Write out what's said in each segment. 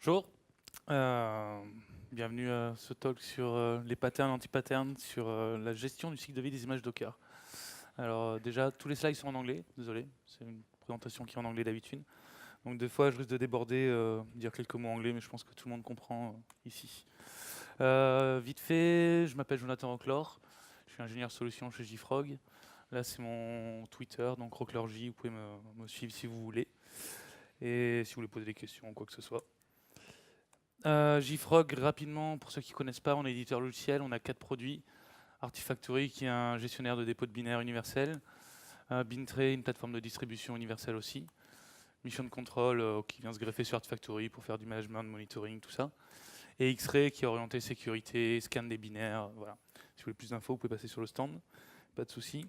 Bonjour, Euh, bienvenue à ce talk sur les patterns, anti-patterns, sur la gestion du cycle de vie des images Docker. Alors déjà, tous les slides sont en anglais, désolé, c'est une présentation qui est en anglais d'habitude. Donc des fois, je risque de déborder, dire quelques mots en anglais, mais je pense que tout le monde comprend ici. Vite fait, je m'appelle Jonathan Rocklor, je suis ingénieur solution chez JFrog. Là, c'est mon Twitter, donc RockLorJ, vous pouvez me suivre si vous voulez. Et si vous voulez poser des questions ou quoi que ce soit. JFrog, rapidement, pour ceux qui ne connaissent pas, on est éditeur logiciel, on a 4 produits. Artifactory, qui est un gestionnaire de dépôt de binaire universel. Bintray, une plateforme de distribution universelle aussi. Mission Control, qui vient se greffer sur Artifactory pour faire du management, monitoring, tout ça. Et X-Ray, qui est orienté sécurité, scan des binaires, voilà. Si vous voulez plus d'infos, vous pouvez passer sur le stand, pas de souci.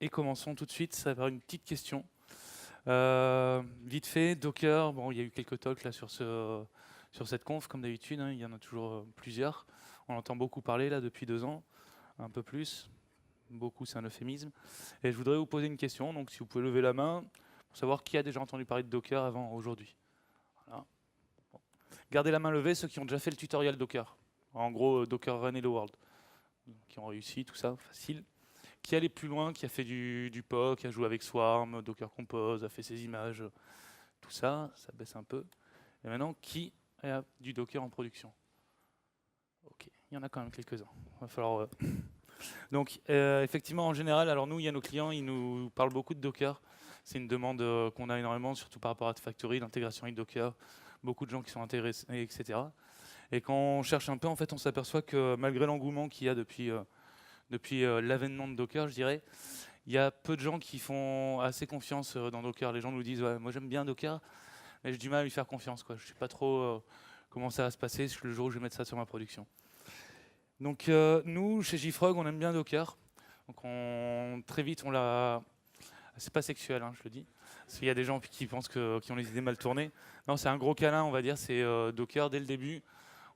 Et commençons tout de suite, ça va être une petite question. Vite fait, Docker, bon, il y a eu quelques talks là sur cette conf, comme d'habitude, hein, il y en a toujours plusieurs. On entend beaucoup parler là depuis 2 ans, un peu plus. Beaucoup, c'est un euphémisme. Et je voudrais vous poser une question, donc si vous pouvez lever la main, pour savoir qui a déjà entendu parler de Docker avant aujourd'hui. Voilà. Bon. Gardez la main levée ceux qui ont déjà fait le tutoriel Docker. En gros, Docker Run Hello World. Qui ont réussi, tout ça, facile. Qui est allé plus loin, qui a fait du POC, a joué avec Swarm, Docker Compose, a fait ses images, tout ça, ça baisse un peu. Et maintenant, qui a du Docker en production? Ok, il y en a quand même quelques-uns. Va falloir. Donc, effectivement, en général, alors nous, il y a nos clients, ils nous parlent beaucoup de Docker. C'est une demande qu'on a énormément, surtout par rapport à Artifactory, l'intégration avec Docker. Beaucoup de gens qui sont intéressés, etc. Et quand on cherche un peu, en fait, on s'aperçoit que malgré l'engouement qu'il y a depuis l'avènement de Docker, je dirais, il y a peu de gens qui font assez confiance dans Docker. Les gens nous disent, ouais, moi j'aime bien Docker, mais j'ai du mal à lui faire confiance, quoi. Je ne sais pas trop comment ça va se passer le jour où je vais mettre ça sur ma production. Donc nous, chez JFrog, on aime bien Docker. Donc très vite, on l'a... C'est pas sexuel, hein, je le dis. Parce qu'il y a des gens qui pensent qui ont les idées mal tournées. Non, c'est un gros câlin, on va dire. C'est Docker dès le début.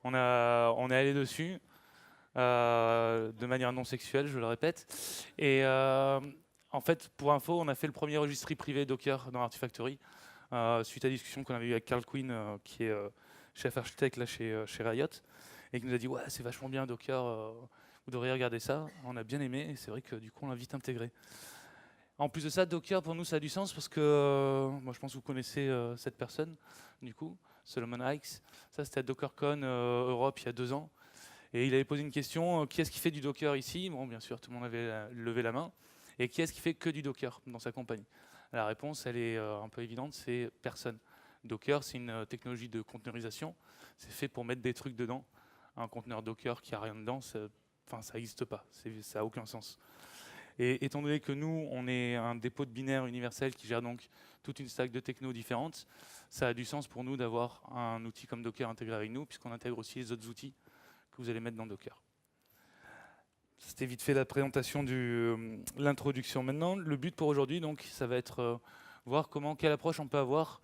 On est allé dessus. De manière non sexuelle, je le répète. Et en fait, pour info, on a fait le premier registre privé Docker dans Artifactory, suite à la discussion qu'on avait eue avec Carl Quinn, qui est chef architecte là, chez Riot, et qui nous a dit « Ouais, c'est vachement bien Docker, vous devriez regarder ça ». On a bien aimé, et c'est vrai que du coup, on l'a vite intégré. En plus de ça, Docker, pour nous, ça a du sens parce que, moi je pense que vous connaissez cette personne, du coup, Solomon Hykes. Ça, c'était à DockerCon Europe il y a 2 ans. Et il avait posé une question, qui est-ce qui fait du Docker ici? Bon, bien sûr, tout le monde avait levé la main. Et qui est-ce qui fait que du Docker dans sa compagnie? La réponse, elle est un peu évidente, c'est personne. Docker, c'est une technologie de conteneurisation. C'est fait pour mettre des trucs dedans. Un conteneur Docker qui n'a rien dedans, ça n'existe pas. Ça n'a aucun sens. Et étant donné que nous, on est un dépôt de binaire universel qui gère donc toute une stack de techno différentes, ça a du sens pour nous d'avoir un outil comme Docker intégré avec nous, puisqu'on intègre aussi les autres outils que vous allez mettre dans Docker. C'était vite fait la présentation l'introduction. Maintenant, le but pour aujourd'hui, donc, ça va être voir quelle approche on peut avoir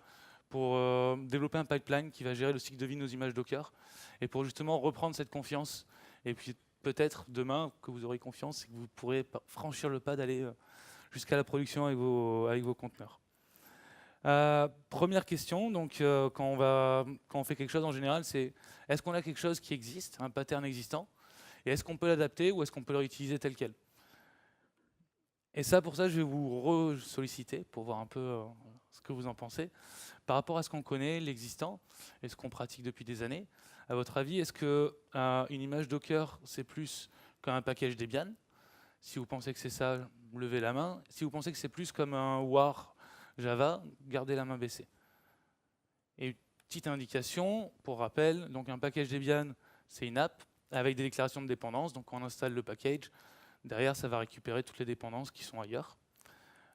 pour développer un pipeline qui va gérer le cycle de vie de nos images Docker et pour justement reprendre cette confiance. Et puis peut-être demain que vous aurez confiance et que vous pourrez franchir le pas d'aller jusqu'à la production avec vos conteneurs. Première question, donc quand on fait quelque chose en général, c'est est-ce qu'on a quelque chose qui existe, un pattern existant, et est-ce qu'on peut l'adapter ou est-ce qu'on peut le réutiliser tel quel? Et ça, pour ça, je vais vous solliciter pour voir un peu ce que vous en pensez. Par rapport à ce qu'on connaît, l'existant, et ce qu'on pratique depuis des années, à votre avis, est-ce qu'une image Docker, c'est plus qu'un package Debian? Si vous pensez que c'est ça, levez la main. Si vous pensez que c'est plus comme un war Java, gardez la main baissée. Et petite indication, pour rappel, donc un package Debian, c'est une app avec des déclarations de dépendance. Donc quand on installe le package, derrière, ça va récupérer toutes les dépendances qui sont ailleurs.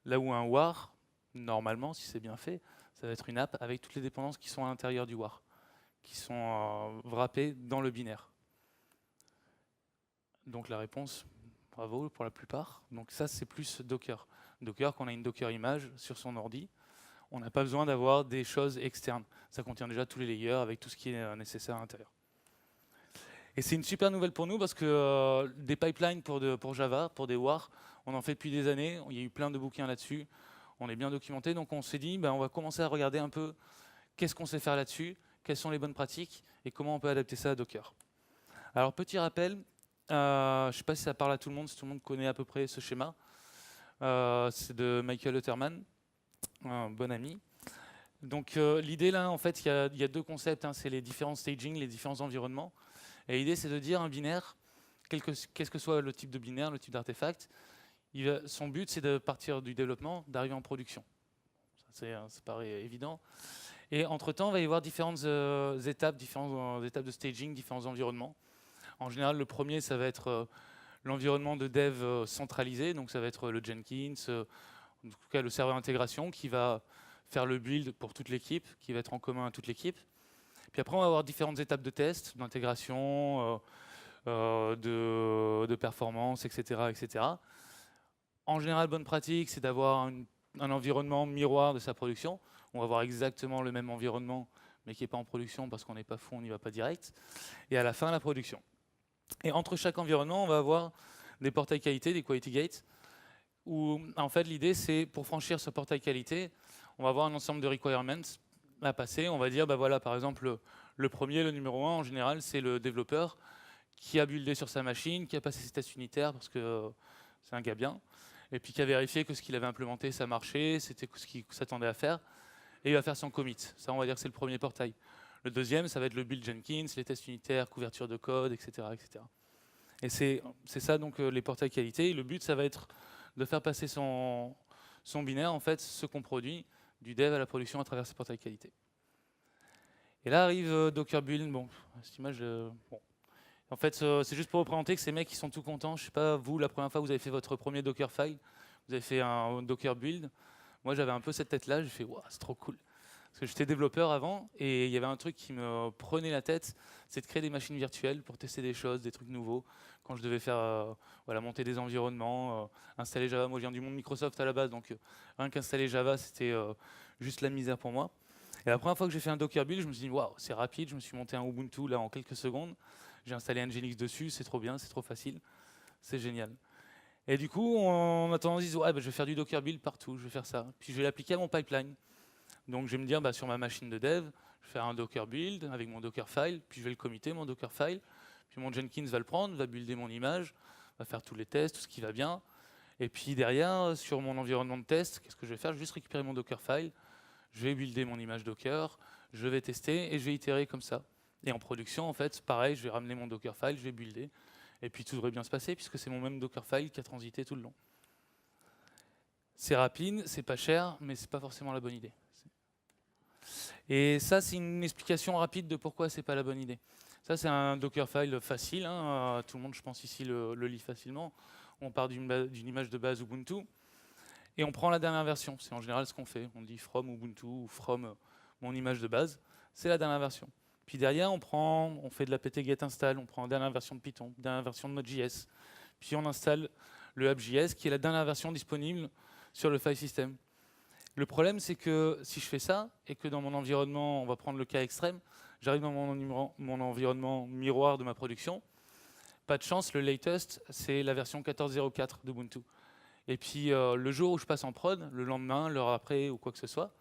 Là où un war, normalement, si c'est bien fait, ça va être une app avec toutes les dépendances qui sont à l'intérieur du war, qui sont wrappées dans le binaire. Donc la réponse, bravo pour la plupart. Donc ça, c'est plus Docker. Docker, quand on a une Docker image sur son ordi, on n'a pas besoin d'avoir des choses externes. Ça contient déjà tous les layers avec tout ce qui est nécessaire à l'intérieur. Et c'est une super nouvelle pour nous parce que des pipelines pour Java, pour des WAR, on en fait depuis des années. Il y a eu plein de bouquins là-dessus. On est bien documenté. Donc on s'est dit, on va commencer à regarder un peu qu'est-ce qu'on sait faire là-dessus quelles sont les bonnes pratiques et comment on peut adapter ça à Docker. Alors petit rappel, je ne sais pas si ça parle à tout le monde, si tout le monde connaît à peu près ce schéma. C'est de Michael Utterman, un bon ami. Donc l'idée là, en fait, il y a deux concepts, hein, c'est les différents staging, les différents environnements. Et l'idée, c'est de dire un binaire, qu'est-ce que soit le type de binaire, le type d'artefact, son but, c'est de partir du développement, d'arriver en production. Ça paraît évident. Et entre-temps, il va y avoir différentes étapes de staging, différents environnements. En général, le premier, ça va être l'environnement de dev centralisé, donc ça va être le Jenkins, en tout cas le serveur intégration, qui va faire le build pour toute l'équipe, qui va être en commun à toute l'équipe. Puis après, on va avoir différentes étapes de test, d'intégration, de performance, etc., etc. En général, bonne pratique, c'est d'avoir un environnement miroir de sa production. On va avoir exactement le même environnement, mais qui n'est pas en production parce qu'on n'est pas fou, on n'y va pas direct. Et à la fin, la production. Et entre chaque environnement, on va avoir des portails qualité, des quality gates, où en fait l'idée c'est pour franchir ce portail qualité, on va avoir un ensemble de requirements à passer. On va dire, bah voilà, par exemple, le premier, le numéro 1, en général, c'est le développeur qui a buildé sur sa machine, qui a passé ses tests unitaires parce que c'est un gars bien, et puis qui a vérifié que ce qu'il avait implémenté, ça marchait, c'était ce qu'il s'attendait à faire, et il va faire son commit. Ça, on va dire que c'est le premier portail. Le deuxième, ça va être le build Jenkins, les tests unitaires, couverture de code, etc. etc. Et c'est ça, donc, les portails qualité. Et le but, ça va être de faire passer son binaire, en fait, ce qu'on produit, du dev à la production à travers ces portails qualité. Et là arrive Docker Build. Bon, cette image, bon. En fait, c'est juste pour représenter que ces mecs, ils sont tout contents. Je sais pas, vous, la première fois que vous avez fait votre premier Dockerfile, vous avez fait un Docker Build. Moi, j'avais un peu cette tête-là. J'ai fait, waouh, c'est trop cool. Parce que j'étais développeur avant, et il y avait un truc qui me prenait la tête, c'est de créer des machines virtuelles pour tester des choses, des trucs nouveaux. Quand je devais faire, voilà, monter des environnements, installer Java. Moi, je viens du monde Microsoft à la base, donc rien qu'installer Java, c'était juste la misère pour moi. Et la première fois que j'ai fait un Docker Build, je me suis dit, waouh, c'est rapide. Je me suis monté un Ubuntu là en quelques secondes. J'ai installé Nginx dessus, c'est trop bien, c'est trop facile, c'est génial. Et du coup, on a tendance à dire, ouais, bah, je vais faire du Docker Build partout, je vais faire ça. Puis je vais l'appliquer à mon pipeline. Donc je vais me dire, bah, sur ma machine de dev, je vais faire un Docker build avec mon Dockerfile, puis je vais le committer, mon Dockerfile, puis mon Jenkins va le prendre, va builder mon image, va faire tous les tests, tout ce qui va bien. Et puis derrière, sur mon environnement de test, qu'est-ce que je vais faire? Je vais juste récupérer mon Dockerfile, je vais builder mon image Docker, je vais tester et je vais itérer comme ça. Et en production, en fait, pareil, je vais ramener mon Dockerfile, je vais builder, et puis tout devrait bien se passer puisque c'est mon même Dockerfile qui a transité tout le long. C'est rapide, c'est pas cher, mais c'est pas forcément la bonne idée. Et ça, c'est une explication rapide de pourquoi c'est pas la bonne idée. Ça, c'est un Dockerfile facile, hein, tout le monde, je pense, ici le lit facilement. On part d'une image de base Ubuntu, et on prend la dernière version. C'est en général ce qu'on fait. On dit from Ubuntu ou from mon image de base. C'est la dernière version. Puis derrière, on fait de la pt-get install, on prend la dernière version de Python, la dernière version de Node.js. Puis on installe le app.js, qui est la dernière version disponible sur le file system. Le problème, c'est que si je fais ça, et que dans mon environnement, on va prendre le cas extrême, j'arrive dans mon environnement miroir de ma production, pas de chance, le latest, c'est la version 14.04 d'Ubuntu. Et puis le jour où je passe en prod, le lendemain, l'heure après ou quoi que ce soit,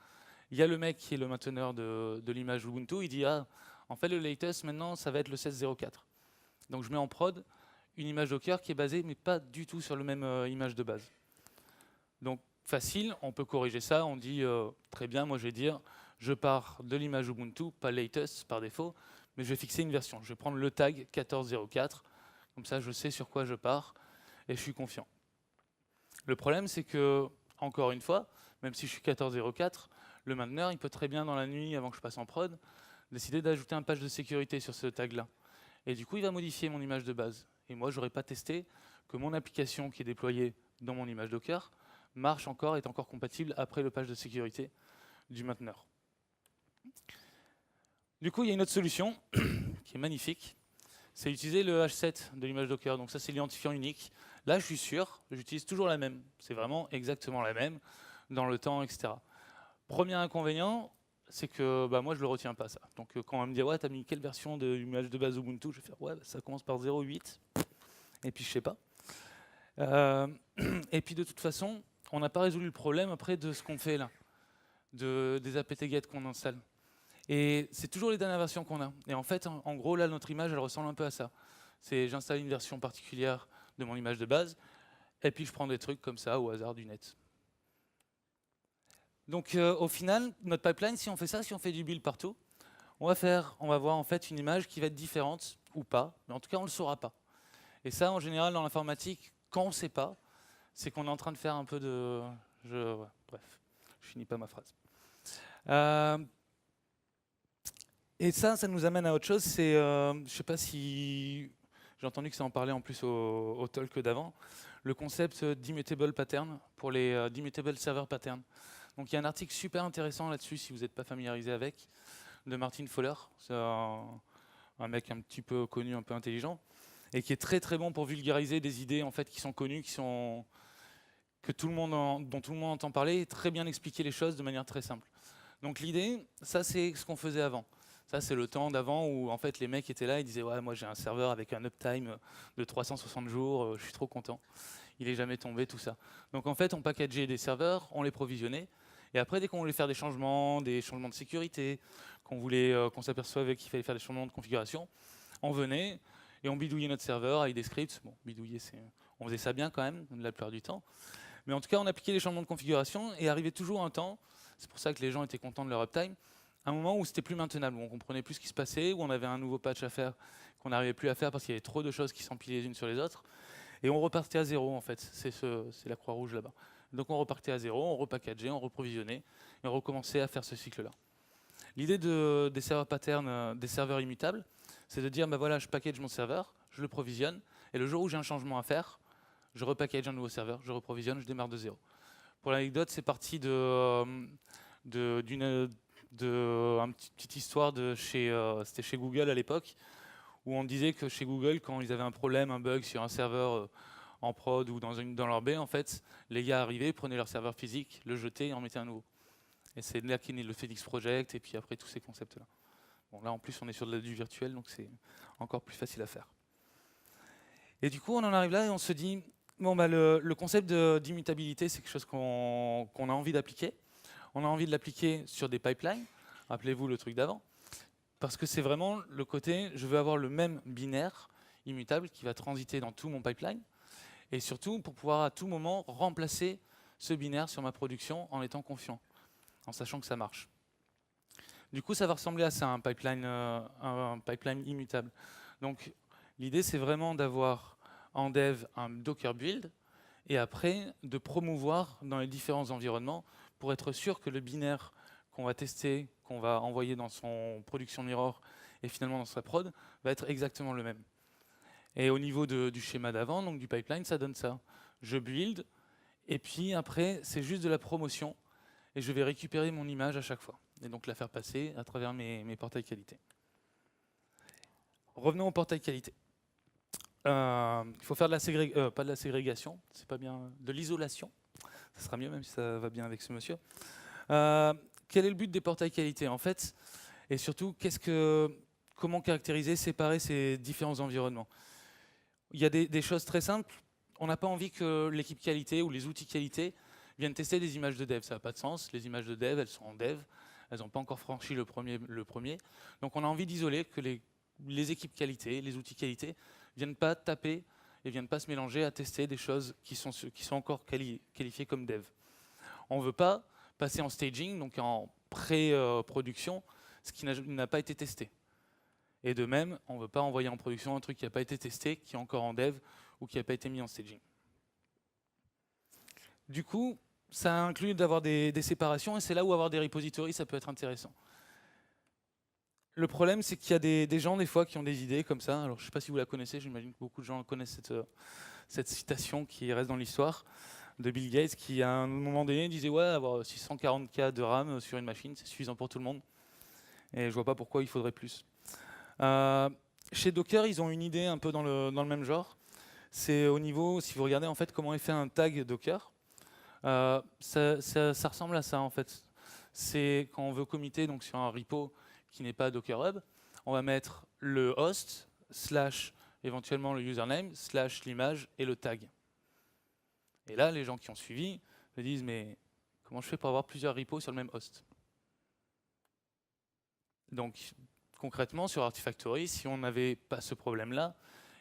il y a le mec qui est le mainteneur de l'image Ubuntu, il dit « Ah, en fait, le latest, maintenant, ça va être le 16.04 ». Donc je mets en prod une image Docker qui est basée, mais pas du tout sur le même image de base. Donc, facile, on peut corriger ça, on dit très bien, moi je vais dire, je pars de l'image Ubuntu, pas latest par défaut, mais je vais fixer une version. Je vais prendre le tag 14.04, comme ça je sais sur quoi je pars et je suis confiant. Le problème, c'est que, encore une fois, même si je suis 14.04, le mainteneur, il peut très bien dans la nuit, avant que je passe en prod, décider d'ajouter un patch de sécurité sur ce tag-là. Et du coup, il va modifier mon image de base. Et moi, je n'aurais pas testé que mon application qui est déployée dans mon image Docker marche encore, est encore compatible après le patch de sécurité du mainteneur. Du coup, il y a une autre solution qui est magnifique, c'est utiliser le H7 de l'image Docker. Donc ça, c'est l'identifiant unique. Là, je suis sûr, j'utilise toujours la même. C'est vraiment exactement la même dans le temps, etc. Premier inconvénient, c'est que bah, moi, je ne le retiens pas, ça. Donc quand on va me dire, ouais, tu as mis quelle version de l'image de base Ubuntu? Je vais faire, ouais, bah, ça commence par 0.8. Et puis, je ne sais pas. Et puis, de toute façon, on n'a pas résolu le problème après de ce qu'on fait là, des apt-get qu'on installe. Et c'est toujours les dernières versions qu'on a. Et en fait, en gros, là, notre image, elle ressemble un peu à ça. C'est j'installe une version particulière de mon image de base, et puis je prends des trucs comme ça au hasard du net. Donc au final, notre pipeline, si on fait ça, si on fait du build partout, on va voir en fait une image qui va être différente ou pas, mais en tout cas on ne le saura pas. Et ça, en général, dans l'informatique, quand on ne sait pas, c'est qu'on est en train de faire un peu de... ouais, bref, je finis pas ma phrase. Et ça nous amène à autre chose, c'est, je ne sais pas si... J'ai entendu que ça en parlait en plus au talk d'avant, le concept d'immutable pattern pour les d'immutable server pattern. Donc il y a un article super intéressant là-dessus, si vous n'êtes pas familiarisé avec, de Martin Fowler. C'est un mec un petit peu connu, un peu intelligent, et qui est très très bon pour vulgariser des idées en fait qui sont connues, dont tout le monde entend parler, et très bien expliquer les choses de manière très simple. Donc l'idée, ça c'est ce qu'on faisait avant. Ça c'est le temps d'avant où en fait les mecs étaient là, ils disaient ouais moi j'ai un serveur avec un uptime de 360 jours, je suis trop content. Il est jamais tombé, tout ça. Donc en fait on packageait des serveurs, on les provisionnait, et après dès qu'on voulait faire des changements de sécurité, qu'on s'apercevait qu'il fallait faire des changements de configuration, on venait et on bidouillait notre serveur avec des scripts. Bon, bidouiller, on faisait ça bien quand même, la plupart du temps. Mais en tout cas, on appliquait les changements de configuration et arrivait toujours un temps, c'est pour ça que les gens étaient contents de leur uptime, un moment où c'était plus maintenable, où on comprenait plus ce qui se passait, où on avait un nouveau patch à faire qu'on n'arrivait plus à faire parce qu'il y avait trop de choses qui s'empilaient les unes sur les autres. Et on repartait à zéro en fait, c'est la croix rouge là-bas. Donc on repartait à zéro, on repackageait, on reprovisionnait, et on recommençait à faire ce cycle-là. L'idée des serveurs patterns, des serveurs immutables, c'est de dire, bah voilà, je package mon serveur, je le provisionne, et le jour où j'ai un changement à faire, je repackage un nouveau serveur, je reprovisionne, je démarre de zéro. Pour l'anecdote, c'est parti d'une petite histoire c'était chez Google à l'époque, où on disait que chez Google, quand ils avaient un problème, un bug sur un serveur en prod ou dans leur baie, en fait, les gars arrivaient, prenaient leur serveur physique, le jetaient et en mettaient un nouveau. Et c'est là qu'est né le Phoenix Project et puis après tous ces concepts-là. Bon, là en plus on est sur du virtuel, donc c'est encore plus facile à faire. Et du coup on en arrive là et on se dit, bon bah le concept d'immutabilité c'est quelque chose qu'on a envie d'appliquer. On a envie de l'appliquer sur des pipelines, rappelez-vous le truc d'avant, parce que c'est vraiment le côté, je veux avoir le même binaire immutable qui va transiter dans tout mon pipeline, et surtout pour pouvoir à tout moment remplacer ce binaire sur ma production en étant confiant, en sachant que ça marche. Du coup, ça va ressembler à ça, un pipeline immutable. Donc, l'idée, c'est vraiment d'avoir en dev un Docker build, et après, de promouvoir dans les différents environnements pour être sûr que le binaire qu'on va tester, qu'on va envoyer dans son production mirror et finalement dans sa prod, va être exactement le même. Et au niveau du schéma d'avant, donc du pipeline, ça donne ça. Je build, et puis après, c'est juste de la promotion, et je vais récupérer mon image à chaque fois, et donc la faire passer à travers mes portails qualité. Revenons au portail qualité. Il faut faire de pas de la ségrégation, c'est pas bien, de l'isolation. Ça sera mieux même si ça va bien avec ce monsieur. Quel est le but des portails qualité en fait? Et surtout, comment caractériser, séparer ces différents environnements? Il y a des choses très simples. On n'a pas envie que l'équipe qualité ou les outils qualité viennent tester des images de dev. Ça n'a pas de sens. Les images de dev, elles sont en dev. Elles n'ont pas encore franchi le premier. Donc on a envie d'isoler que les équipes qualité, les outils qualité, ne viennent pas taper et ne viennent pas se mélanger à tester des choses qui sont encore qualifiées comme dev. On ne veut pas passer en staging, donc en pré-production, ce qui n'a pas été testé. Et de même, on ne veut pas envoyer en production un truc qui n'a pas été testé, qui est encore en dev ou qui n'a pas été mis en staging. Du coup, ça inclut d'avoir des séparations, et c'est là où avoir des repositories, ça peut être intéressant. Le problème, c'est qu'il y a des gens, des fois, qui ont des idées comme ça. Alors, je ne sais pas si vous la connaissez, j'imagine que beaucoup de gens connaissent cette citation qui reste dans l'histoire de Bill Gates, qui, à un moment donné, disait « Ouais, avoir 640K de RAM sur une machine, c'est suffisant pour tout le monde. » Et je ne vois pas pourquoi il faudrait plus. Chez Docker, ils ont une idée un peu dans le même genre. C'est au niveau, si vous regardez en fait comment est fait un tag Docker, ça ressemble à ça en fait. C'est quand on veut committer donc sur un repo qui n'est pas Docker Hub, on va mettre le host, / éventuellement le username, / l'image et le tag. Et là, les gens qui ont suivi me disent mais comment je fais pour avoir plusieurs repos sur le même host? Donc concrètement, sur Artifactory, si on n'avait pas ce problème-là,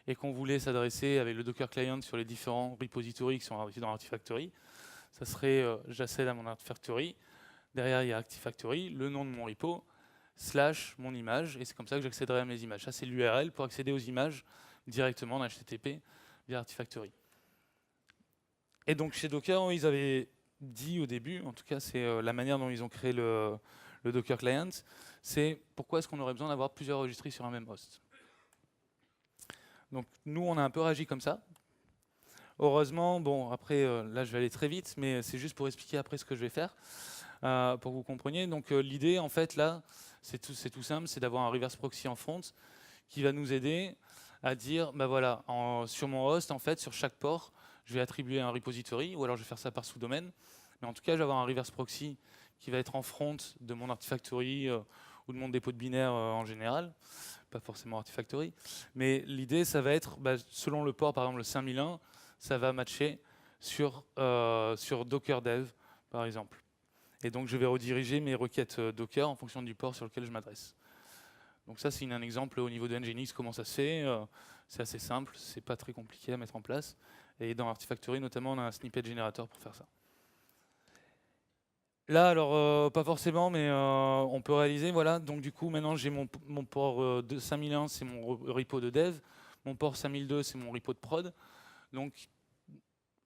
et qu'on voulait s'adresser avec le Docker Client sur les différents repositories qui sont dans Artifactory, ça serait j'accède à mon Artifactory, derrière il y a Artifactory, le nom de mon repo, / mon image, et c'est comme ça que j'accéderai à mes images. Ça c'est l'URL pour accéder aux images directement en HTTP via Artifactory. Et donc chez Docker, ils avaient dit au début, en tout cas c'est la manière dont ils ont créé le Docker Client, c'est pourquoi est-ce qu'on aurait besoin d'avoir plusieurs registries sur un même host. Donc nous, on a un peu réagi comme ça. Heureusement, bon, après, là, je vais aller très vite, mais c'est juste pour expliquer après ce que je vais faire, pour que vous compreniez. Donc l'idée, en fait, là, c'est tout simple, c'est d'avoir un reverse proxy en front qui va nous aider à dire, bah voilà, sur mon host, en fait, sur chaque port, je vais attribuer un repository, ou alors je vais faire ça par sous-domaine. Mais en tout cas, je vais avoir un reverse proxy qui va être en front de mon Artifactory ou de mon dépôt de binaire en général, pas forcément Artifactory. Mais l'idée, ça va être, selon le port, par exemple le 5001, ça va matcher sur Docker Dev, par exemple. Et donc, je vais rediriger mes requêtes Docker en fonction du port sur lequel je m'adresse. Donc ça, c'est un exemple au niveau de Nginx, comment ça se fait. C'est assez simple, c'est pas très compliqué à mettre en place. Et dans Artifactory, notamment, on a un snippet générateur pour faire ça. Là, alors, pas forcément, mais on peut réaliser, voilà. Donc du coup, maintenant, j'ai mon port de 5001, c'est mon repo de dev. Mon port 5002, c'est mon repo de prod. Donc,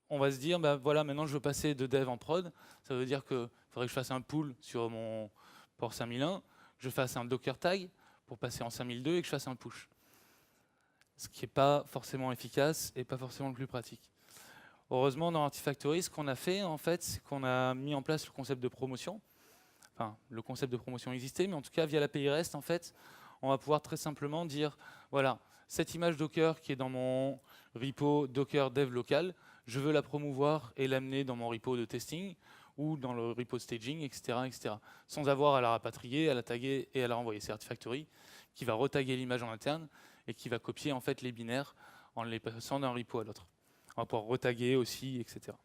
on va se dire, bah, voilà, maintenant, je veux passer de dev en prod. Ça veut dire qu'il faudrait que je fasse un pull sur mon port 5001, je fasse un Docker tag pour passer en 5002 et que je fasse un push. Ce qui n'est pas forcément efficace et pas forcément le plus pratique. Heureusement, dans Artifactory, ce qu'on a fait, en fait, c'est qu'on a mis en place le concept de promotion. Enfin, le concept de promotion existait, mais en tout cas, via l'API REST, en fait, on va pouvoir très simplement dire, voilà, cette image Docker qui est dans mon repo Docker Dev local, je veux la promouvoir et l'amener dans mon repo de testing ou dans le repo de staging, etc., etc. Sans avoir à la rapatrier, à la taguer et à la renvoyer. C'est Artifactory qui va retaguer l'image en interne et qui va copier en fait les binaires en les passant d'un repo à l'autre. On va pouvoir retaguer aussi, etc.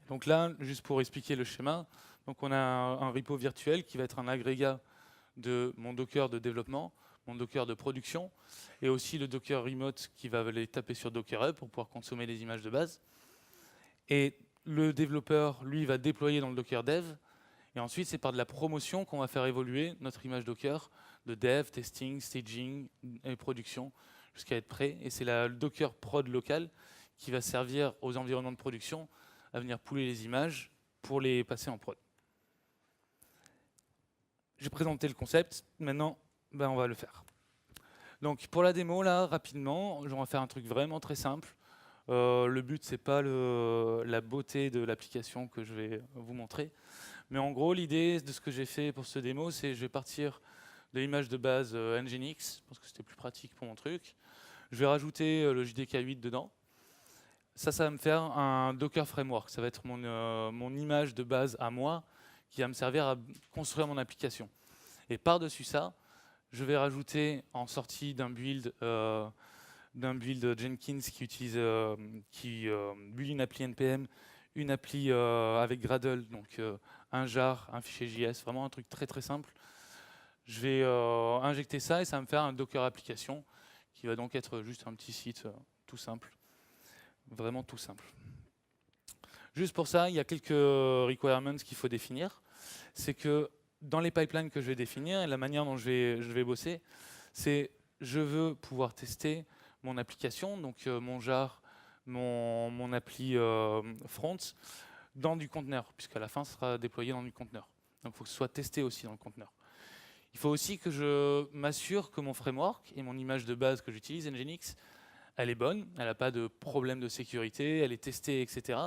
Donc là, juste pour expliquer le schéma, donc on a un repo virtuel qui va être un agrégat de mon Docker de développement, mon Docker de production, et aussi le Docker remote qui va les taper sur Docker Hub pour pouvoir consommer les images de base. Et le développeur, lui, va déployer dans le Docker Dev, et ensuite c'est par de la promotion qu'on va faire évoluer notre image Docker de dev, testing, staging et production, jusqu'à être prêt. Et c'est le Docker prod local qui va servir aux environnements de production à venir pouler les images pour les passer en prod. J'ai présenté le concept, maintenant on va le faire. Donc pour la démo, là, rapidement, on va faire un truc vraiment très simple. Le but, c'est pas la beauté de l'application que je vais vous montrer. Mais en gros, l'idée de ce que j'ai fait pour ce démo, c'est je vais partir de l'image de base Nginx, parce que c'était plus pratique pour mon truc. Je vais rajouter le JDK 8 dedans. Ça va me faire un Docker Framework. Ça va être mon image de base à moi qui va me servir à construire mon application. Et par-dessus ça, je vais rajouter en sortie d'un build Jenkins qui utilise build une appli NPM, une appli avec Gradle, donc un jar, un fichier JS, vraiment un truc très très simple. Je vais injecter ça et ça va me faire un Docker application qui va donc être juste un petit site tout simple. Vraiment tout simple. Juste pour ça, il y a quelques requirements qu'il faut définir. C'est que dans les pipelines que je vais définir, et la manière dont je vais bosser, c'est je veux pouvoir tester mon application, donc mon jar, mon appli front, dans du conteneur, puisqu'à la fin, ce sera déployé dans du conteneur. Donc il faut que ce soit testé aussi dans le conteneur. Il faut aussi que je m'assure que mon framework et mon image de base que j'utilise, Nginx, elle est bonne, elle n'a pas de problème de sécurité, elle est testée, etc.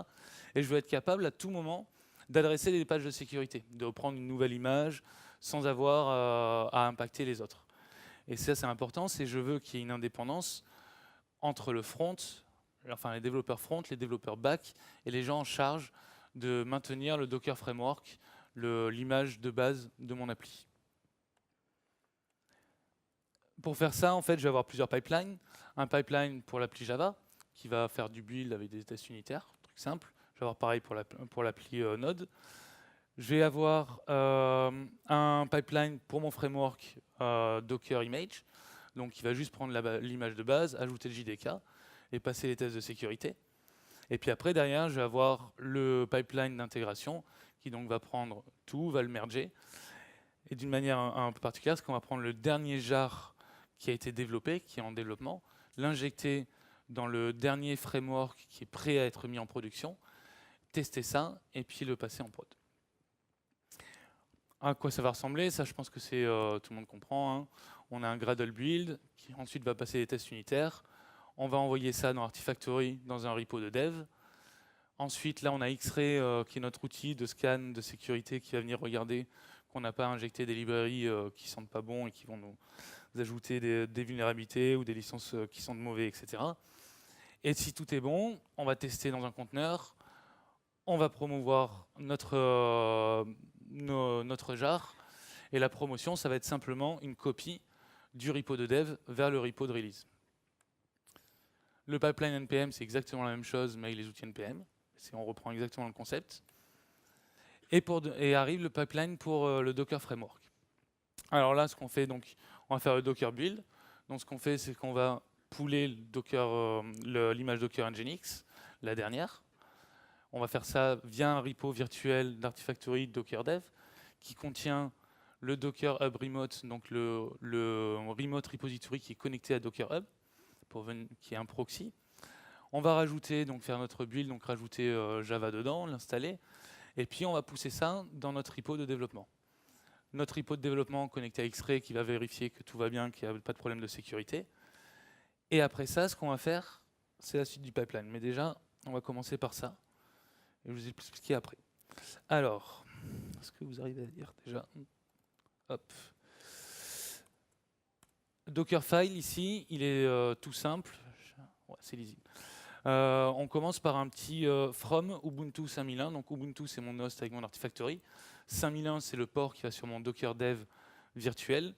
Et je veux être capable à tout moment d'adresser des pages de sécurité, de reprendre une nouvelle image sans avoir à impacter les autres. Et ça, c'est important, c'est je veux qu'il y ait une indépendance entre le front, enfin les développeurs front, les développeurs back et les gens en charge de maintenir le Docker Framework, l'image de base de mon appli. Pour faire ça, en fait, je vais avoir plusieurs pipelines. Un pipeline pour l'appli Java, qui va faire du build avec des tests unitaires, truc simple. Je vais avoir pareil pour l'appli Node. Je vais avoir un pipeline pour mon framework Docker Image, donc il va juste prendre l'image de base, ajouter le JDK et passer les tests de sécurité. Et puis après, derrière, je vais avoir le pipeline d'intégration qui donc va prendre tout, va le merger. Et d'une manière un peu particulière, c'est qu'on va prendre le dernier jar qui a été développé, qui est en développement, l'injecter dans le dernier framework qui est prêt à être mis en production, tester ça et puis le passer en prod. À quoi ça va ressembler? Ça, je pense que c'est tout le monde comprend. Hein. On a un Gradle build qui ensuite va passer les tests unitaires. On va envoyer ça dans Artifactory dans un repo de dev. Ensuite, là, on a X-Ray qui est notre outil de scan de sécurité qui va venir regarder qu'on n'a pas injecté des librairies qui sentent pas bon et qui vont nous ajouter des vulnérabilités ou des licences qui sont de mauvais, etc. Et si tout est bon, on va tester dans un conteneur. On va promouvoir notre jar. Et la promotion, ça va être simplement une copie du repo de dev vers le repo de release. Le pipeline NPM, c'est exactement la même chose, mais avec les outils NPM. On reprend exactement le concept. Et arrive le pipeline pour le Docker Framework. Alors là, ce qu'on fait, donc, on va faire le Docker build. Donc ce qu'on fait, c'est qu'on va pooler l'image Docker Nginx, la dernière. On va faire ça via un repo virtuel d'Artifactory Docker Dev qui contient le Docker Hub Remote, donc le remote repository qui est connecté à Docker Hub, qui est un proxy. On va rajouter, donc faire notre build, donc rajouter Java dedans, l'installer, et puis on va pousser ça dans notre repo de développement. Notre repo de développement connecté à X-Ray qui va vérifier que tout va bien, qu'il n'y a pas de problème de sécurité. Et après ça, ce qu'on va faire, c'est la suite du pipeline. Mais déjà, on va commencer par ça. Et je vous expliquer après. Alors, est-ce que vous arrivez à lire déjà? Hop. Dockerfile ici, il est tout simple. Ouais, c'est lisible. On commence par un petit from Ubuntu 5001. Donc Ubuntu, c'est mon host avec mon Artifactory. 5001, c'est le port qui va sur mon Docker Dev virtuel.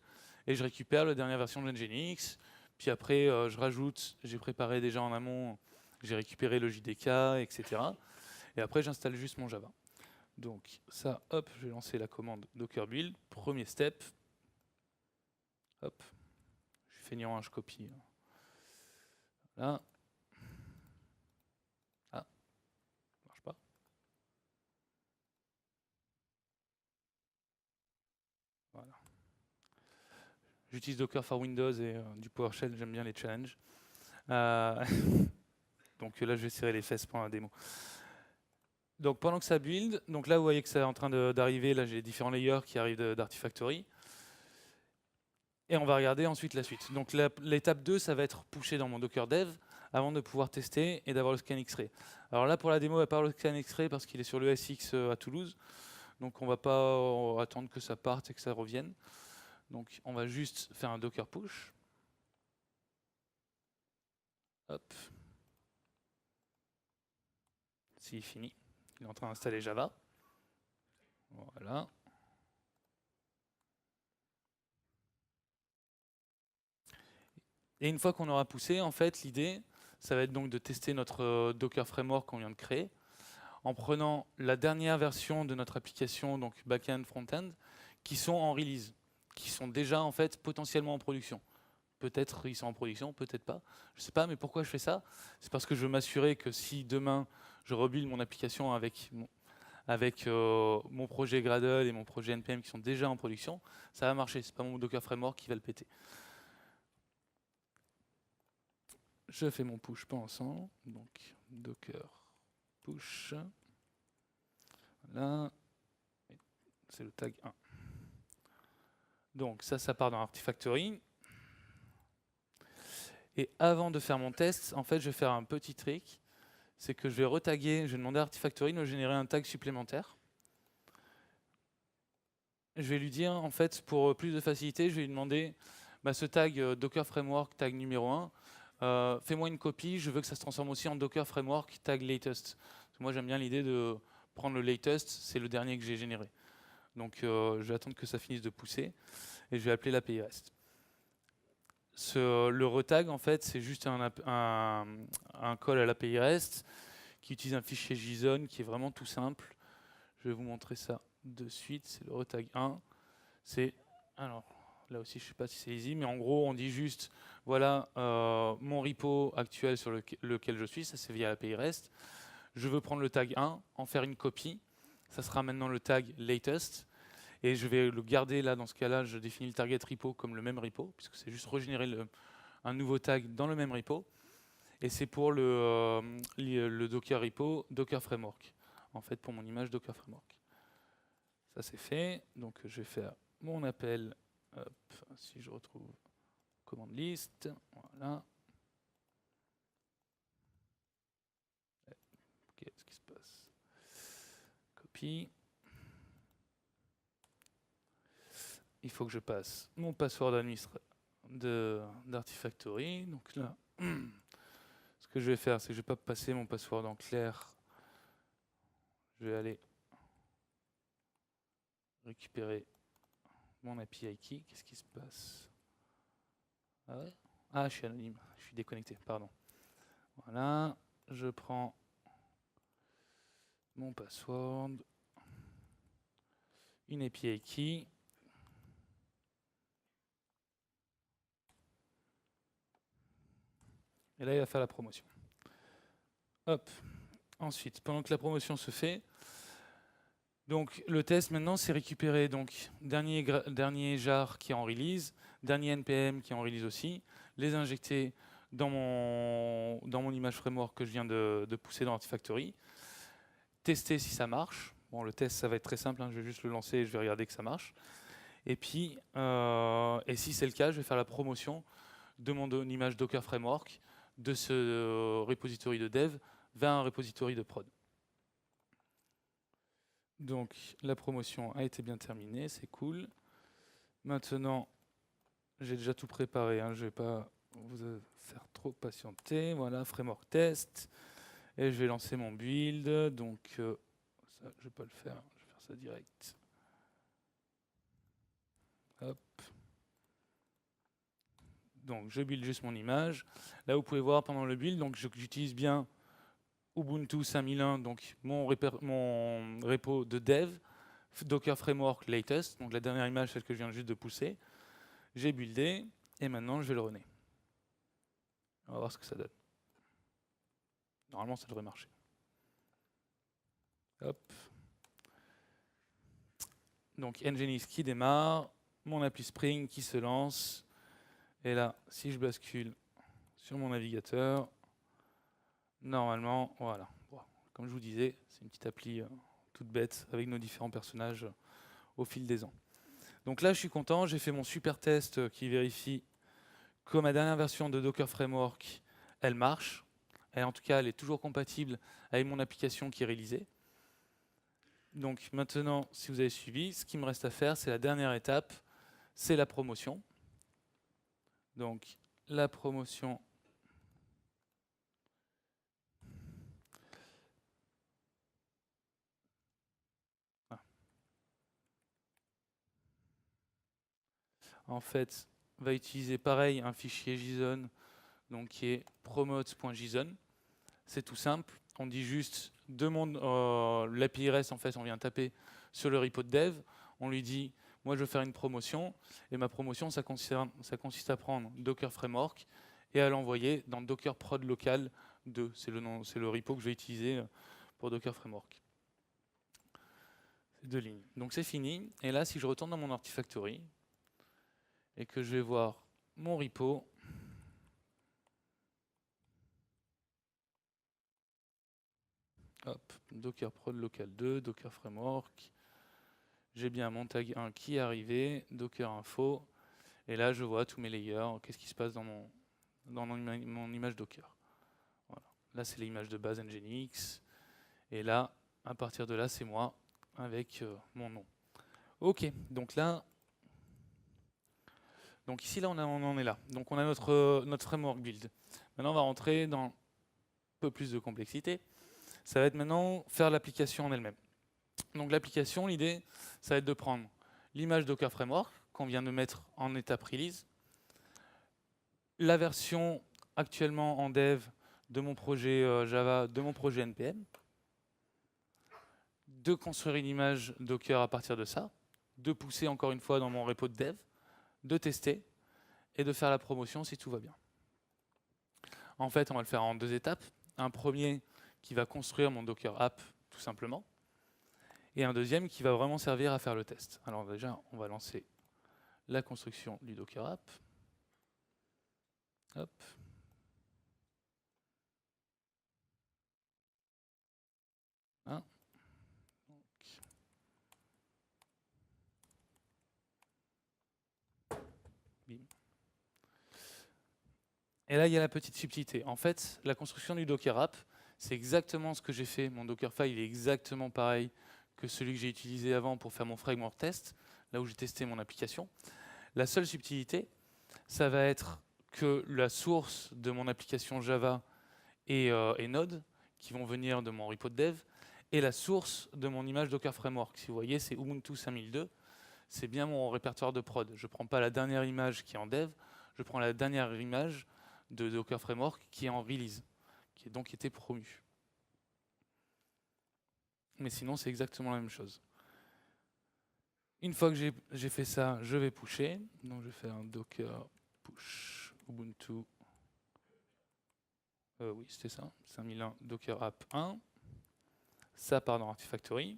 Et je récupère la dernière version de Nginx. Puis après, je rajoute, j'ai préparé déjà en amont, j'ai récupéré le JDK, etc. Et après, j'installe juste mon Java. Donc ça, hop, je vais lancer la commande docker build. Premier step. Hop. Je suis feignant, hein, je copie. Là. Ah, ça marche pas. Voilà. J'utilise Docker for Windows et du PowerShell, j'aime bien les challenges. Donc là, je vais serrer les fesses pour la démo. Donc pendant que ça build, donc là vous voyez que c'est en train d'arriver, là j'ai différents layers qui arrivent d'Artifactory. Et on va regarder ensuite la suite. Donc l'étape 2, ça va être poussé dans mon Docker Dev avant de pouvoir tester et d'avoir le scan X-Ray. Alors là pour la démo, on va pas avoir le scan X-Ray parce qu'il est sur le SX à Toulouse. Donc on va pas attendre que ça parte et que ça revienne. Donc on va juste faire un Docker push. Hop. S'il finit. Il est en train d'installer Java. Voilà. Et une fois qu'on aura poussé, en fait, l'idée, ça va être donc de tester notre Docker Framework qu'on vient de créer, en prenant la dernière version de notre application, donc back-end, front-end, qui sont en release, qui sont déjà en fait potentiellement en production. Peut-être ils sont en production, peut-être pas. Je ne sais pas, mais pourquoi je fais ça? C'est parce que je veux m'assurer que si demain je rebuild mon application avec mon projet Gradle et mon projet NPM qui sont déjà en production, ça va marcher. C'est pas mon Docker Framework qui va le péter. Je fais mon push pensant, donc Docker push. Voilà, c'est le tag 1. Donc ça part dans Artifactory. Et avant de faire mon test, en fait, je vais faire un petit trick. C'est que je vais retaguer, je vais demander à Artifactory de me générer un tag supplémentaire. Je vais lui dire, en fait, pour plus de facilité, je vais lui demander ce tag Docker Framework, tag numéro 1, fais-moi une copie, je veux que ça se transforme aussi en Docker Framework, tag latest. Moi, j'aime bien l'idée de prendre le latest, c'est le dernier que j'ai généré. Donc, je vais attendre que ça finisse de pousser et je vais appeler l'API REST. Le retag, en fait, c'est juste un call à l'API REST qui utilise un fichier JSON qui est vraiment tout simple. Je vais vous montrer ça de suite, c'est le retag 1. C'est, alors là aussi je ne sais pas si c'est easy, mais en gros on dit juste, voilà mon repo actuel sur lequel je suis, ça c'est via l'API REST. Je veux prendre le tag 1, en faire une copie, ça sera maintenant le tag latest, et je vais le garder là, dans ce cas-là, je définis le target repo comme le même repo, puisque c'est juste régénérer un nouveau tag dans le même repo. Et c'est pour le Docker repo, Docker Framework, en fait pour mon image Docker Framework. Ça c'est fait, donc je vais faire mon appel, hop, si je retrouve commande list, voilà. Qu'est-ce qui se passe? Copie. Il faut que je passe mon password d'Artifactory. Donc là, ce que je vais faire, c'est que je ne vais pas passer mon password en clair. Je vais aller récupérer mon API key. Qu'est-ce qui se passe? Ah ouais? Ah, je suis anonyme. Je suis déconnecté, pardon. Voilà. Je prends mon password, une API key. Et là, il va faire la promotion. Hop. Ensuite, pendant que la promotion se fait, donc le test maintenant, c'est récupérer donc dernier jar qui est en release, dernier npm qui est en release aussi, les injecter dans mon image framework que je viens de pousser dans Artifactory, tester si ça marche. Bon, le test, ça va être très simple, hein, je vais juste le lancer et je vais regarder que ça marche. Et puis, et si c'est le cas, je vais faire la promotion de mon image Docker Framework de ce repository de dev vers un repository de prod. Donc la promotion a été bien terminée, c'est cool. Maintenant, j'ai déjà tout préparé, hein, je ne vais pas vous faire trop patienter. Voilà, framework test. Et je vais lancer mon build. Donc ça, je ne vais pas le faire, je vais faire ça direct. Hop. Donc je build juste mon image. Là, vous pouvez voir pendant le build, donc j'utilise bien Ubuntu 5001, donc mon repo de dev, Docker Framework Latest, donc la dernière image, celle que je viens juste de pousser. J'ai buildé, et maintenant je vais le runner. On va voir ce que ça donne. Normalement, ça devrait marcher. Hop. Donc Nginx qui démarre, mon appli Spring qui se lance. Et là, si je bascule sur mon navigateur, normalement, voilà. Bon, comme je vous disais, c'est une petite appli toute bête avec nos différents personnages au fil des ans. Donc là, je suis content, j'ai fait mon super test qui vérifie que ma dernière version de Docker Framework, elle marche. Et en tout cas, elle est toujours compatible avec mon application qui est réalisée. Donc maintenant, si vous avez suivi, ce qu'il me reste à faire, c'est la dernière étape, c'est la promotion. Donc la promotion. En fait, va utiliser pareil un fichier JSON, donc qui est promotes.json. C'est tout simple. On dit juste l'API REST, en fait, on vient taper sur le repo de dev. On lui dit, moi, je veux faire une promotion. Et ma promotion, ça consiste à prendre Docker Framework et à l'envoyer dans Docker Prod Local 2. C'est le repo que je vais utiliser pour Docker Framework. C'est 2 lignes. Donc c'est fini. Et là, si je retourne dans mon Artifactory et que je vais voir mon repo, hop, Docker Prod Local 2, Docker Framework. J'ai bien mon tag 1 qui est arrivé, Docker Info. Et là, je vois tous mes layers. Qu'est-ce qui se passe dans mon image Docker. Voilà. Là, c'est l'image de base Nginx. Et là, à partir de là, c'est moi avec mon nom. OK, donc là, donc ici, là, on en est là. Donc on a notre framework build. Maintenant, on va rentrer dans un peu plus de complexité. Ça va être maintenant faire l'application en elle-même. Donc l'application, l'idée, ça va être de prendre l'image Docker Framework qu'on vient de mettre en étape release, la version actuellement en dev de mon projet Java, de mon projet NPM, de construire une image Docker à partir de ça, de pousser encore une fois dans mon repo de dev, de tester et de faire la promotion si tout va bien. En fait, on va le faire en 2 étapes. Un premier qui va construire mon Docker app tout simplement, et un deuxième qui va vraiment servir à faire le test. Alors déjà, on va lancer la construction du Docker app. Hop. Hein. Bim. Et là, il y a la petite subtilité. En fait, la construction du Docker app, c'est exactement ce que j'ai fait. Mon Dockerfile il est exactement pareil que celui que j'ai utilisé avant pour faire mon framework test, là où j'ai testé mon application. La seule subtilité, ça va être que la source de mon application Java et Node, qui vont venir de mon repo de dev, et la source de mon image Docker Framework. Si vous voyez, c'est Ubuntu 5002, c'est bien mon répertoire de prod. Je ne prends pas la dernière image qui est en dev, je prends la dernière image de Docker Framework qui est en release, qui a donc été promue. Mais sinon, c'est exactement la même chose. Une fois que j'ai fait ça, je vais pusher. Donc je vais faire un docker push Ubuntu. Oui, c'était ça. 5001 docker app 1. Ça part dans Artifactory.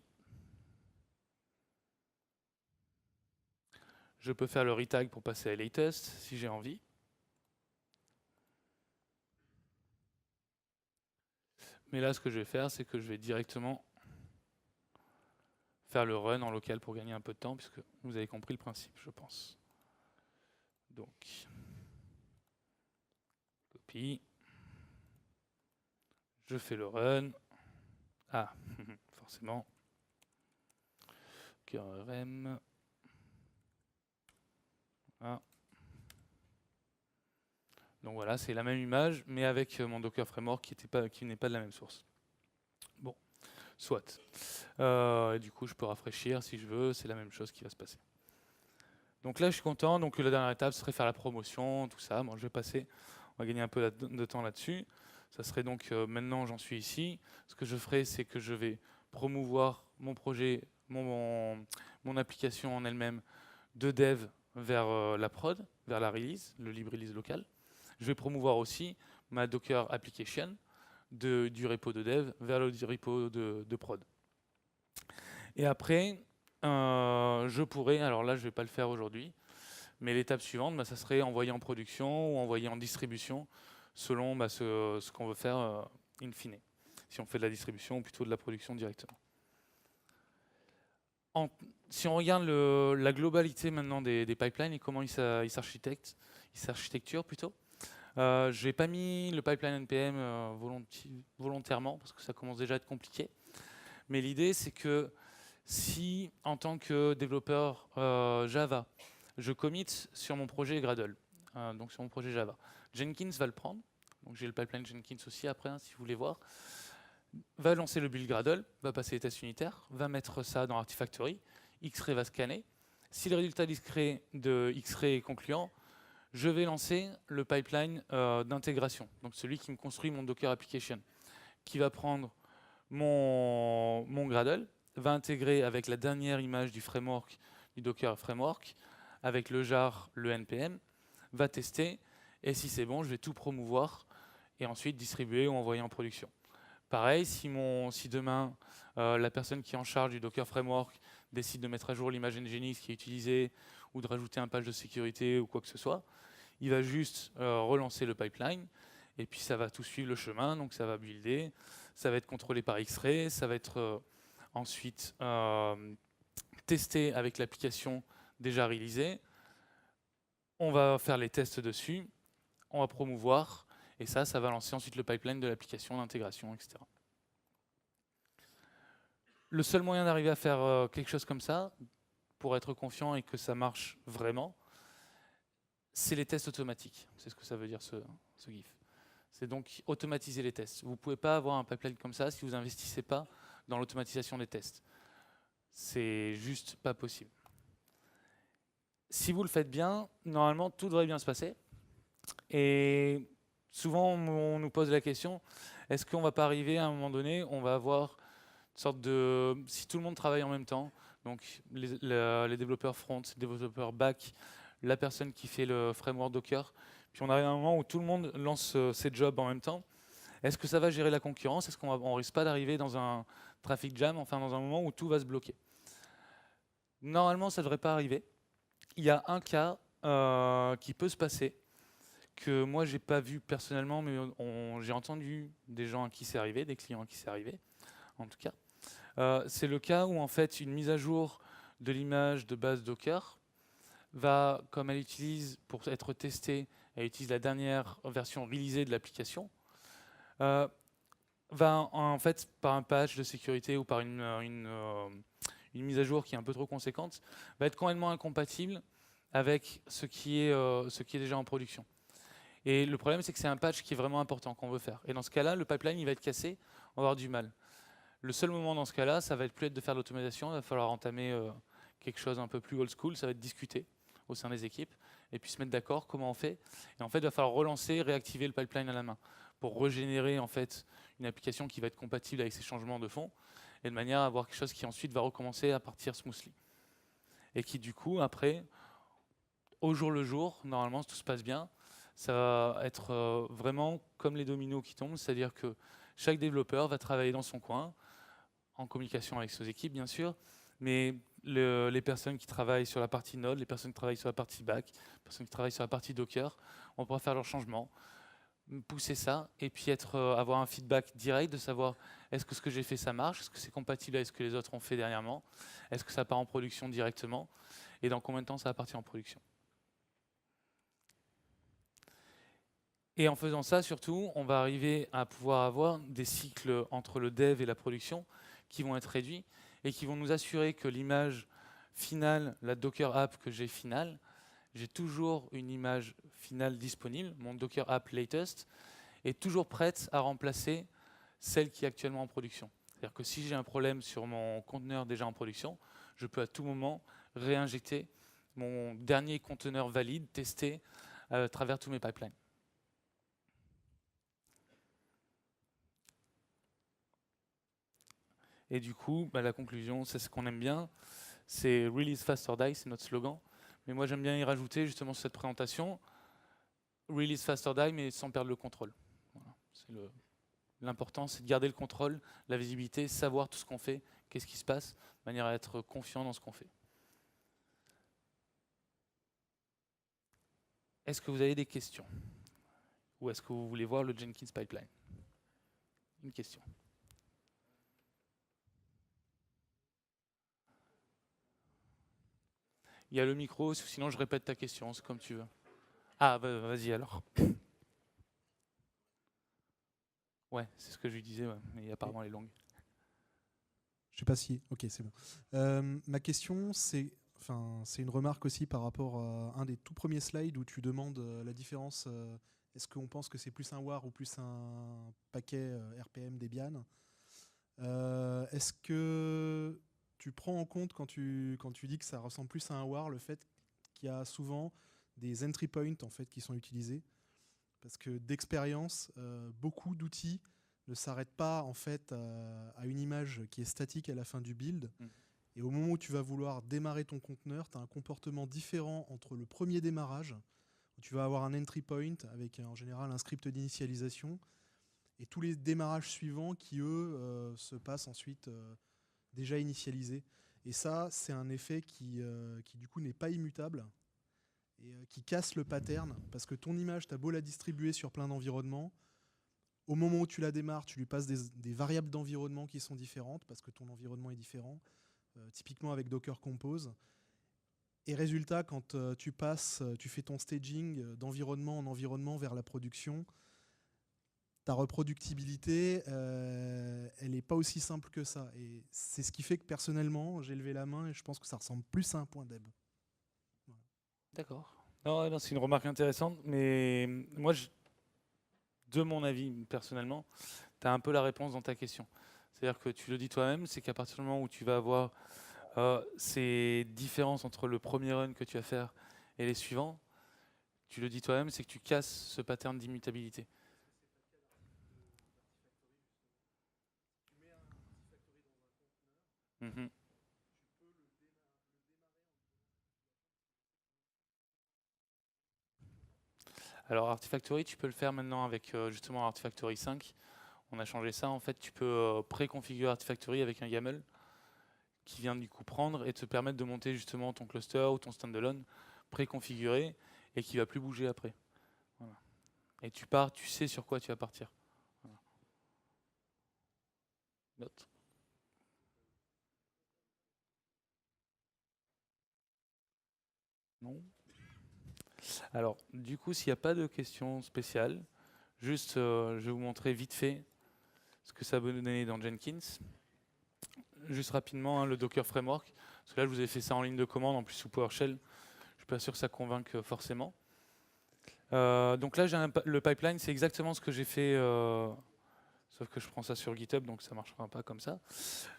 Je peux faire le retag pour passer à latest si j'ai envie. Mais là, ce que je vais faire, c'est que je vais directement faire le run en local pour gagner un peu de temps, puisque vous avez compris le principe, je pense. Donc, copie. Je fais le run. Ah, forcément. rm. Ah. Donc voilà, c'est la même image, mais avec mon Docker Framework qui n'est pas de la même source. Bon, soit. Du coup, je peux rafraîchir si je veux, c'est la même chose qui va se passer. Donc là, je suis content. Donc la dernière étape serait faire la promotion, tout ça. Bon, je vais passer, on va gagner un peu de temps là-dessus. Ça serait donc, maintenant j'en suis ici. Ce que je ferai, c'est que je vais promouvoir mon projet, mon application en elle-même de dev vers la prod, vers la release, le libre release local. Je vais promouvoir aussi ma Docker application du repo de dev vers le repo de prod. Et après, je pourrais, alors là je ne vais pas le faire aujourd'hui, mais l'étape suivante, ça serait envoyer en production ou envoyer en distribution selon ce qu'on veut faire in fine. Si on fait de la distribution ou plutôt de la production directement. Si on regarde la globalité maintenant des pipelines et comment ils s'architecturent plutôt, je n'ai pas mis le pipeline NPM volontairement parce que ça commence déjà à être compliqué. Mais l'idée, c'est que si, en tant que développeur Java, je commit sur mon projet Gradle, donc sur mon projet Java, Jenkins va le prendre. Donc j'ai le pipeline Jenkins aussi après, si vous voulez voir. Va lancer le build Gradle, va passer les tests unitaires, va mettre ça dans Artifactory, Xray va scanner. Si le résultat de Xray est concluant, je vais lancer le pipeline d'intégration, donc celui qui me construit mon Docker application, qui va prendre mon Gradle, va intégrer avec la dernière image du framework, du Docker Framework, avec le jar, le NPM, va tester, et si c'est bon, je vais tout promouvoir, et ensuite distribuer ou envoyer en production. Pareil, si demain, la personne qui est en charge du Docker Framework décide de mettre à jour l'image Nginx qui est utilisée, ou de rajouter un patch de sécurité ou quoi que ce soit, il va juste relancer le pipeline, et puis ça va tout suivre le chemin, donc ça va builder, ça va être contrôlé par Xray, ça va être ensuite testé avec l'application déjà réalisée, on va faire les tests dessus, on va promouvoir, et ça va lancer ensuite le pipeline de l'application, l'intégration, etc. Le seul moyen d'arriver à faire quelque chose comme ça, pour être confiant et que ça marche vraiment, c'est les tests automatiques. C'est ce que ça veut dire ce GIF. C'est donc automatiser les tests. Vous ne pouvez pas avoir un pipeline comme ça si vous n'investissez pas dans l'automatisation des tests. C'est juste pas possible. Si vous le faites bien, normalement tout devrait bien se passer. Et souvent on nous pose la question, est-ce qu'on ne va pas arriver à un moment donné, on va avoir sorte de... Si tout le monde travaille en même temps, donc les développeurs front, les développeurs back, la personne qui fait le framework Docker, puis on arrive à un moment où tout le monde lance ses jobs en même temps, est-ce que ça va gérer la concurrence? Est-ce qu'on risque pas d'arriver dans un traffic jam, enfin dans un moment où tout va se bloquer? Normalement, ça ne devrait pas arriver. Il y a un cas qui peut se passer, que moi j'ai pas vu personnellement, mais j'ai entendu des gens à qui c'est arrivé, des clients à qui c'est arrivé, en tout cas. C'est le cas où en fait une mise à jour de l'image de base Docker va, comme elle utilise pour être testée, elle utilise la dernière version releasée de l'application, va en fait par un patch de sécurité ou par une mise à jour qui est un peu trop conséquente, va être complètement incompatible avec ce qui est déjà en production. Et le problème, c'est que c'est un patch qui est vraiment important qu'on veut faire. Et dans ce cas-là, le pipeline il va être cassé, on va avoir du mal. Le seul moment dans ce cas-là, ça va être plus être de faire de l'automatisation, il va falloir entamer quelque chose un peu plus old school, ça va être discuter au sein des équipes, et puis se mettre d'accord comment on fait. Et en fait, il va falloir relancer, réactiver le pipeline à la main, pour régénérer en fait une application qui va être compatible avec ces changements de fond, et de manière à avoir quelque chose qui ensuite va recommencer à partir smoothly. Et qui du coup, après, au jour le jour, normalement, si tout se passe bien, ça va être vraiment comme les dominos qui tombent, c'est-à-dire que chaque développeur va travailler dans son coin, en communication avec ses équipes, bien sûr, mais les personnes qui travaillent sur la partie Node, les personnes qui travaillent sur la partie back, les personnes qui travaillent sur la partie Docker, on pourra faire leurs changements, pousser ça, et puis avoir un feedback direct de savoir est-ce que ce que j'ai fait, ça marche, est-ce que c'est compatible avec ce que les autres ont fait dernièrement, est-ce que ça part en production directement, et dans combien de temps ça va partir en production. Et en faisant ça, surtout, on va arriver à pouvoir avoir des cycles entre le dev et la production qui vont être réduits et qui vont nous assurer que l'image finale, la Docker app que j'ai finale, j'ai toujours une image finale disponible, mon Docker app latest, est toujours prête à remplacer celle qui est actuellement en production. C'est-à-dire que si j'ai un problème sur mon conteneur déjà en production, je peux à tout moment réinjecter mon dernier conteneur valide, testé à travers tous mes pipelines. Et du coup, la conclusion, c'est ce qu'on aime bien, c'est Release Fast or Die, c'est notre slogan. Mais moi, j'aime bien y rajouter justement sur cette présentation, Release Fast or Die, mais sans perdre le contrôle. Voilà. L'important, c'est de garder le contrôle, la visibilité, savoir tout ce qu'on fait, qu'est-ce qui se passe, de manière à être confiant dans ce qu'on fait. Est-ce que vous avez des questions? Ou est-ce que vous voulez voir le Jenkins Pipeline? Une question. Il y a le micro, sinon je répète ta question, c'est comme tu veux. Ah, bah, vas-y alors. Ouais, c'est ce que je lui disais, ouais, mais apparemment elle est longue. Je sais pas si... Ok, c'est bon. Ma question, c'est une remarque aussi par rapport à un des tout premiers slides où tu demandes la différence. Est-ce qu'on pense que c'est plus un WAR ou plus un paquet RPM Debian? Est-ce que tu prends en compte quand tu dis que ça ressemble plus à un WAR le fait qu'il y a souvent des entry points en fait, qui sont utilisés? Parce que d'expérience, beaucoup d'outils ne s'arrêtent pas en fait à une image qui est statique à la fin du build. Et au moment où tu vas vouloir démarrer ton conteneur, tu as un comportement différent entre le premier démarrage, où tu vas avoir un entry point avec en général un script d'initialisation, et tous les démarrages suivants qui, eux, se passent ensuite déjà initialisés. Et ça, c'est un effet qui du coup, n'est pas immutable et qui casse le pattern, parce que ton image, tu as beau la distribuer sur plein d'environnements, au moment où tu la démarres, tu lui passes des variables d'environnement qui sont différentes, parce que ton environnement est différent, typiquement avec Docker Compose. Et résultat, quand tu fais ton staging d'environnement en environnement vers la production, ta reproductibilité, elle n'est pas aussi simple que ça. Et c'est ce qui fait que personnellement, j'ai levé la main et je pense que ça ressemble plus à un point deb. Voilà. D'accord. Non, c'est une remarque intéressante, mais moi, de mon avis, personnellement, tu as un peu la réponse dans ta question. C'est-à-dire que tu le dis toi-même, c'est qu'à partir du moment où tu vas avoir ces différences entre le premier run que tu vas faire et les suivants, tu le dis toi-même, c'est que tu casses ce pattern d'immutabilité. Mhm. Alors Artifactory, tu peux le faire maintenant avec justement Artifactory 5. On a changé ça. En fait, tu peux préconfigurer Artifactory avec un YAML qui vient du coup prendre et te permettre de monter justement ton cluster ou ton standalone préconfiguré et qui va plus bouger après. Voilà. Et tu pars, tu sais sur quoi tu vas partir. Voilà. Note. Non. Alors, du coup, s'il n'y a pas de questions spéciales, juste, je vais vous montrer vite fait ce que ça peut donner dans Jenkins. Juste rapidement, hein, le Docker Framework. Parce que là, je vous ai fait ça en ligne de commande, en plus sous PowerShell. Je ne suis pas sûr que ça convainque forcément. Donc là, le pipeline, c'est exactement ce que j'ai fait, sauf que je prends ça sur GitHub, donc ça ne marchera pas comme ça.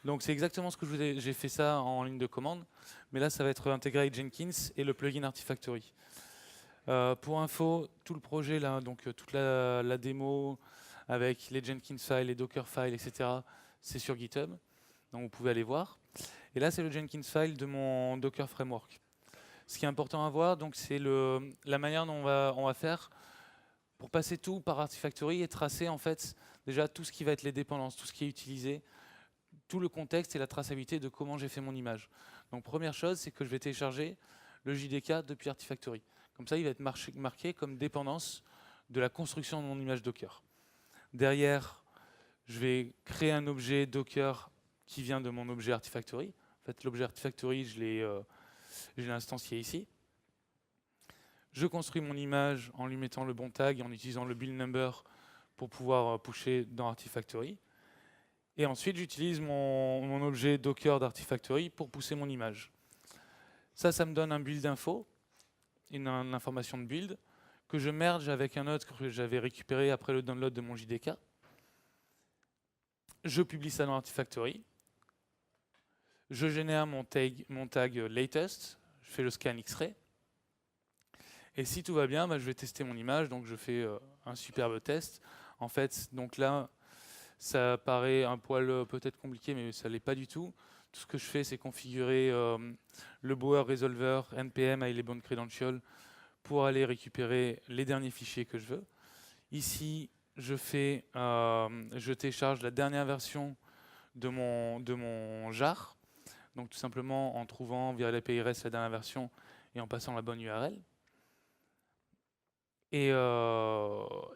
Donc c'est exactement ce que j'ai fait ça en ligne de commande, mais là, ça va être intégré avec Jenkins et le plugin Artifactory. Pour info, tout le projet, là, donc toute la démo avec les Jenkins files, les Docker files, etc., c'est sur GitHub, donc vous pouvez aller voir. Et là, c'est le Jenkins file de mon Docker Framework. Ce qui est important à voir, donc, c'est la manière dont on va faire pour passer tout par Artifactory et tracer en fait déjà tout ce qui va être les dépendances, tout ce qui est utilisé, tout le contexte et la traçabilité de comment j'ai fait mon image. Donc première chose, c'est que je vais télécharger le JDK depuis Artifactory. Comme ça, il va être marqué comme dépendance de la construction de mon image Docker. Derrière, je vais créer un objet Docker qui vient de mon objet Artifactory. En fait, l'objet Artifactory, je l'ai instancié ici. Je construis mon image en lui mettant le bon tag et en utilisant le build number pour pouvoir pusher dans Artifactory. Et ensuite, j'utilise mon objet Docker d'Artifactory pour pousser mon image. Ça me donne un build info, une information de build, que je merge avec un autre que j'avais récupéré après le download de mon JDK. Je publie ça dans Artifactory. Je génère mon tag latest. Je fais le scan X-ray. Et si tout va bien, je vais tester mon image. Donc je fais un superbe test. En fait, donc là, ça paraît un poil peut-être compliqué, mais ça ne l'est pas du tout. Tout ce que je fais, c'est configurer le Bower Resolver npm avec les bonnes credentials pour aller récupérer les derniers fichiers que je veux. Ici, je télécharge la dernière version de mon jar. Donc tout simplement en trouvant via l'API REST la dernière version et en passant la bonne URL. Et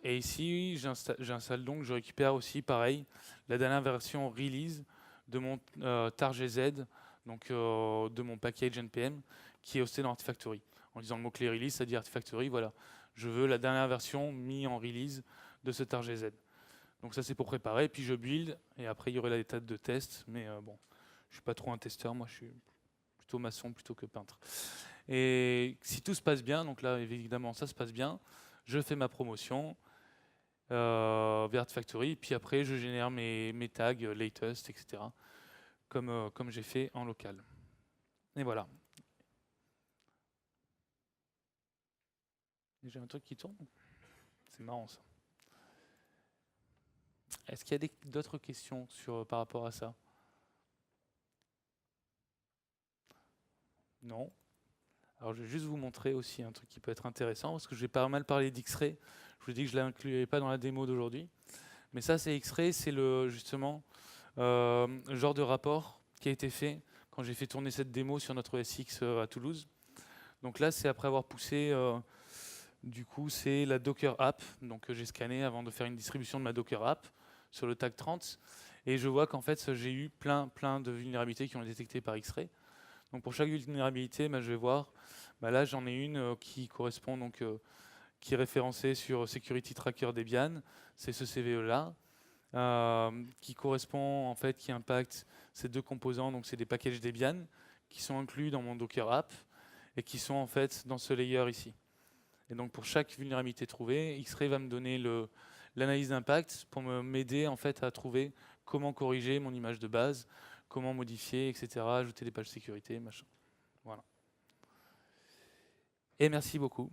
ici, j'installe donc, je récupère aussi, pareil, la dernière version release de mon tar.gz, donc de mon package npm, qui est hosté dans Artifactory. En disant le mot-clé release, ça dit Artifactory, voilà. Je veux la dernière version mise en release de ce tar.gz. Donc ça, c'est pour préparer, puis je build, et après, il y aurait la étape de test, mais bon, je ne suis pas trop un testeur, moi, je suis plutôt maçon plutôt que peintre. Et si tout se passe bien, donc là évidemment ça se passe bien, je fais ma promotion vers Artifactory, puis après je génère mes tags latest, etc. Comme j'ai fait en local. Et voilà. Et j'ai un truc qui tourne. C'est marrant ça. Est-ce qu'il y a d'autres questions par rapport à ça? Non. Alors je vais juste vous montrer aussi un truc qui peut être intéressant, parce que j'ai pas mal parlé d'X-Ray. Je vous ai dit que je ne l'incluais pas dans la démo d'aujourd'hui. Mais ça, c'est X-Ray, c'est justement le genre de rapport qui a été fait quand j'ai fait tourner cette démo sur notre SX à Toulouse. Donc là, c'est après avoir poussé, du coup, c'est la Docker App, donc que j'ai scanné avant de faire une distribution de ma Docker App sur le tag 30. Et je vois qu'en fait, j'ai eu plein de vulnérabilités qui ont été détectées par X-Ray. Donc pour chaque vulnérabilité, je vais voir, là j'en ai une qui correspond, donc, qui est référencée sur Security Tracker Debian, c'est ce CVE-là, qui correspond, en fait, qui impacte ces deux composants, donc c'est des packages Debian, qui sont inclus dans mon Docker App, et qui sont en fait dans ce layer ici. Et donc pour chaque vulnérabilité trouvée, X-Ray va me donner l'analyse d'impact pour m'aider en fait à trouver comment corriger mon image de base, comment modifier, etc., ajouter des pages sécurité, machin. Voilà. Et merci beaucoup.